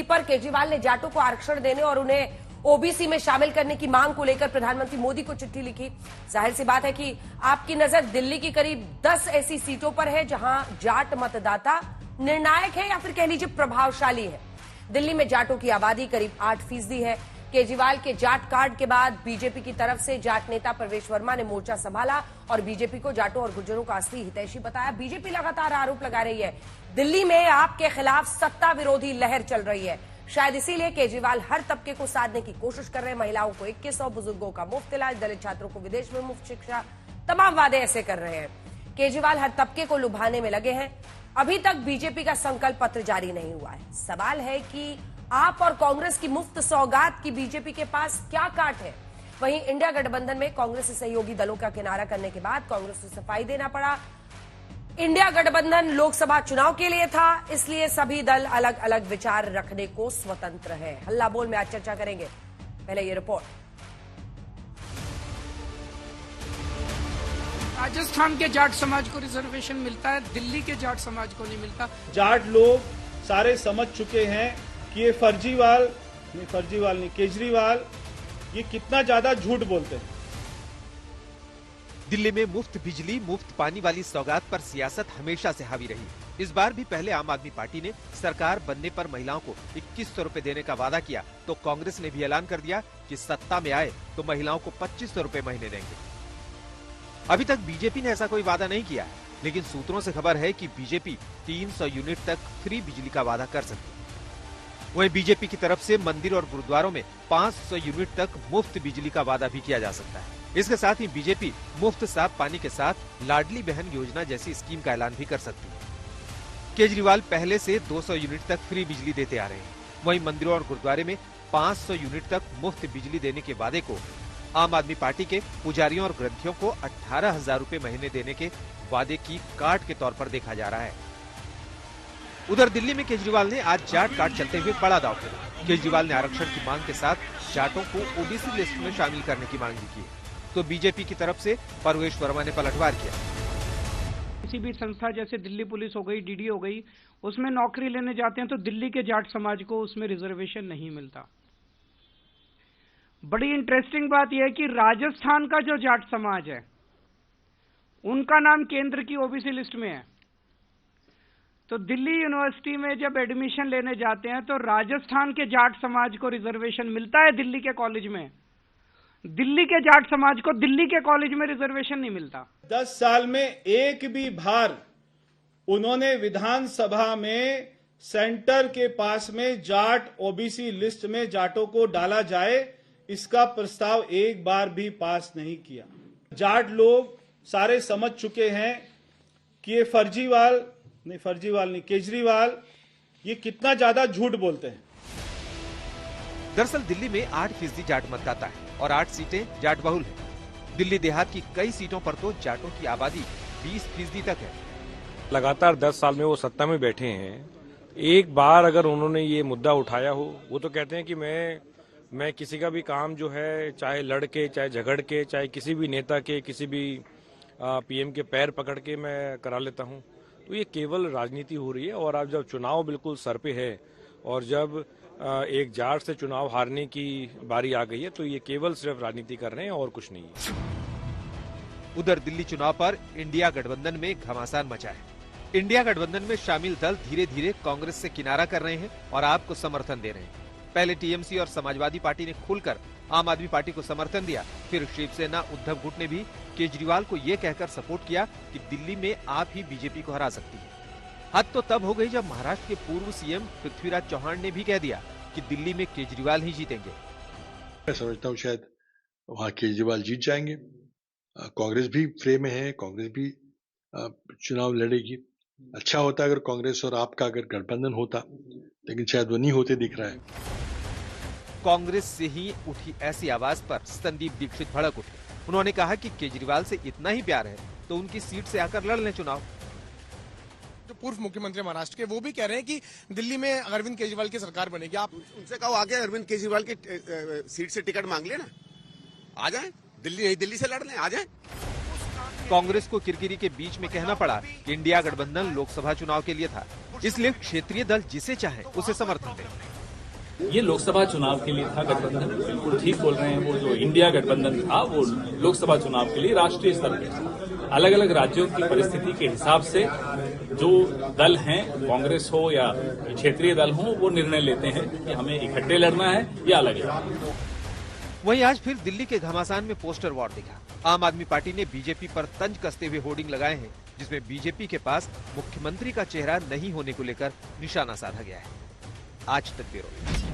दिल्ली पर केजरीवाल ने जाटों को आरक्षण देने और उन्हें ओबीसी में शामिल करने की मांग को लेकर प्रधानमंत्री मोदी को चिट्ठी लिखी। जाहिर सी बात है कि आपकी नजर दिल्ली की करीब 10 ऐसी सीटों पर है जहां जाट मतदाता निर्णायक है या फिर कह लीजिए प्रभावशाली है। दिल्ली में जाटों की आबादी करीब 8% है। केजरीवाल के जाट कार्ड के बाद बीजेपी की तरफ से जाट नेता प्रवेश वर्मा ने मोर्चा संभाला और बीजेपी को जाटों और गुर्जरों का असली हितैषी बताया। बीजेपी लगातार आरोप लगा रही है दिल्ली में आपके खिलाफ सत्ता विरोधी लहर चल रही है। शायद इसीलिए केजरीवाल हर तबके को साधने की कोशिश कर रहे हैं। महिलाओं को 2100, बुजुर्गों का मुफ्त इलाज, दलित छात्रों को विदेश में मुफ्त शिक्षा, तमाम वादे ऐसे कर रहे हैं। केजरीवाल हर तबके को लुभाने में लगे हैं। अभी तक बीजेपी का संकल्प पत्र जारी नहीं हुआ है। सवाल है कि आप और कांग्रेस की मुफ्त सौगात की बीजेपी के पास क्या काट है। वहीं इंडिया गठबंधन में कांग्रेस से सहयोगी दलों का किनारा करने के बाद कांग्रेस को सफाई देना पड़ा। इंडिया गठबंधन लोकसभा चुनाव के लिए था, इसलिए सभी दल अलग अलग विचार रखने को स्वतंत्र है। हल्ला बोल में आज चर्चा करेंगे। पहले ये रिपोर्ट। राजस्थान के जाट समाज को रिजर्वेशन मिलता है, दिल्ली के जाट समाज को नहीं मिलता। जाट लोग सारे समझ चुके हैं कि ये फर्जीवाल नहीं केजरीवाल ये कितना ज्यादा झूठ बोलते हैं। दिल्ली में मुफ्त बिजली, मुफ्त पानी वाली सौगात पर सियासत हमेशा से हावी रही। इस बार भी पहले आम आदमी पार्टी ने सरकार बनने पर महिलाओं को 2100 रुपए देने का वादा किया, तो कांग्रेस ने भी ऐलान कर दिया कि सत्ता में आए तो महिलाओं को 2500 रुपए महीने देंगे। अभी तक बीजेपी ने ऐसा कोई वादा नहीं किया है, लेकिन सूत्रों से खबर है कि बीजेपी 300 यूनिट तक फ्री बिजली का वादा कर सकती है। वहीं बीजेपी की तरफ से मंदिर और गुरुद्वारों में 500 यूनिट तक मुफ्त बिजली का वादा भी किया जा सकता है। इसके साथ ही बीजेपी मुफ्त साफ पानी के साथ लाडली बहन योजना जैसी स्कीम का ऐलान भी कर सकती है। केजरीवाल पहले से 200 यूनिट तक फ्री बिजली देते आ रहे हैं। वहीं मंदिरों और गुरुद्वारे में 500 यूनिट तक मुफ्त बिजली देने के वादे को आम आदमी पार्टी के पुजारियों और ग्रंथियों को 18,000 रुपए महीने देने के वादे की काट के तौर पर देखा जा रहा है। उधर दिल्ली में केजरीवाल ने आज जाट कार्ड चलते हुए बड़ा दांव खेला। केजरीवाल ने आरक्षण की मांग के साथ जाटों को ओबीसी लिस्ट में शामिल करने की मांग भी की, तो बीजेपी की तरफ से प्रवेश वर्मा ने पलटवार किया। किसी भी संस्था जैसे दिल्ली पुलिस हो गई, डीडी हो गई, उसमें नौकरी लेने जाते हैं तो दिल्ली के जाट समाज को उसमें रिजर्वेशन नहीं मिलता। बड़ी इंटरेस्टिंग बात यह है कि राजस्थान का जो जाट समाज है उनका नाम केंद्र की ओबीसी लिस्ट में है। तो दिल्ली यूनिवर्सिटी में जब एडमिशन लेने जाते हैं तो राजस्थान के जाट समाज को रिजर्वेशन मिलता है दिल्ली के कॉलेज में, दिल्ली के जाट समाज को दिल्ली के कॉलेज में रिजर्वेशन नहीं मिलता। 10 साल में एक भी बार उन्होंने विधानसभा में सेंटर के पास में जाट ओबीसी लिस्ट में जाटों को डाला जाए, इसका प्रस्ताव एक बार भी पास नहीं किया। जाट लोग सारे समझ चुके हैं कि ये फर्जीवाल नहीं केजरीवाल ये कितना ज्यादा झूठ बोलते हैं। दरअसल दिल्ली में 8% जाट मतदाता है और 8 सीटें जाट बहुल है। दिल्ली देहात की कई सीटों पर तो जाटों की आबादी 20% तक है। लगातार 10 साल में वो सत्ता में बैठे हैं, एक बार अगर उन्होंने ये मुद्दा उठाया हो, वो तो कहते हैं कि मैं किसी का भी काम जो है चाहे लड़के चाहे झगड़ के चाहे किसी भी नेता के किसी भी पीएम के पैर पकड़ के मैं करा लेता हूं। तो ये केवल राजनीति हो रही है। और अब जब चुनाव बिल्कुल सर पे है और जब एक जाट से चुनाव हारने की बारी आ गई है तो ये केवल सिर्फ राजनीति कर रहे हैं और कुछ नहीं है। उधर दिल्ली चुनाव पर इंडिया गठबंधन में घमासान मचा है। इंडिया गठबंधन में शामिल दल धीरे धीरे कांग्रेस से किनारा कर रहे हैं और आपको समर्थन दे रहे हैं। पहले टीएमसी और समाजवादी पार्टी ने खुलकर आम आदमी पार्टी को समर्थन दिया, फिर शिवसेना उद्धव गुट ने भी केजरीवाल को ये कहकर सपोर्ट किया कि दिल्ली में आप ही बीजेपी को हरा सकती है। हद तो तब हो गई जब महाराष्ट्र के पूर्व सीएम पृथ्वीराज चौहान ने भी कह दिया कि दिल्ली में केजरीवाल ही जीतेंगे। मैं समझता हूँ शायद वहाँ केजरीवाल जीत जाएंगे। कांग्रेस भी फ्रे में है, कांग्रेस भी चुनाव लड़ेगी। अच्छा होता अगर कांग्रेस और आपका अगर गठबंधन होता, लेकिन शायद वो नहीं होते दिख रहा है। कांग्रेस से ही उठी ऐसी आवाज पर संदीप दीक्षित भड़क उठे। उन्होंने कहा कि केजरीवाल से इतना ही प्यार है तो उनकी सीट से आकर लड़ लें चुनाव। जो पूर्व मुख्यमंत्री महाराष्ट्र के, वो भी कह रहे हैं कि दिल्ली में अरविंद केजरीवाल की सरकार बनेगी। आप उनसे कहो आगे अरविंद केजरीवाल की सीट से टिकट मांग लेना, आ जाए दिल्ली से लड़ लें, आ जाए। कांग्रेस को किरकिरी के बीच में कहना पड़ा कि इंडिया गठबंधन लोकसभा चुनाव के लिए था, इसलिए क्षेत्रीय दल जिसे चाहे उसे समर्थन दें। ये लोकसभा चुनाव के लिए था गठबंधन, बिल्कुल ठीक बोल रहे हैं। वो जो इंडिया गठबंधन था वो लोकसभा चुनाव के लिए राष्ट्रीय स्तर पर अलग अलग राज्यों की परिस्थिति के हिसाब से जो दल हैं, कांग्रेस हो या क्षेत्रीय दल हो, वो निर्णय लेते हैं कि हमें इकट्ठे लड़ना है या अलग लड़ना। वहीं आज फिर दिल्ली के घमासान में पोस्टर वॉर दिखा। आम आदमी पार्टी ने बीजेपी पर तंज कसते हुए होर्डिंग लगाए हैं, जिसमें बीजेपी के पास मुख्यमंत्री का चेहरा नहीं होने को लेकर निशाना साधा गया है। आज तक ब्यूरो।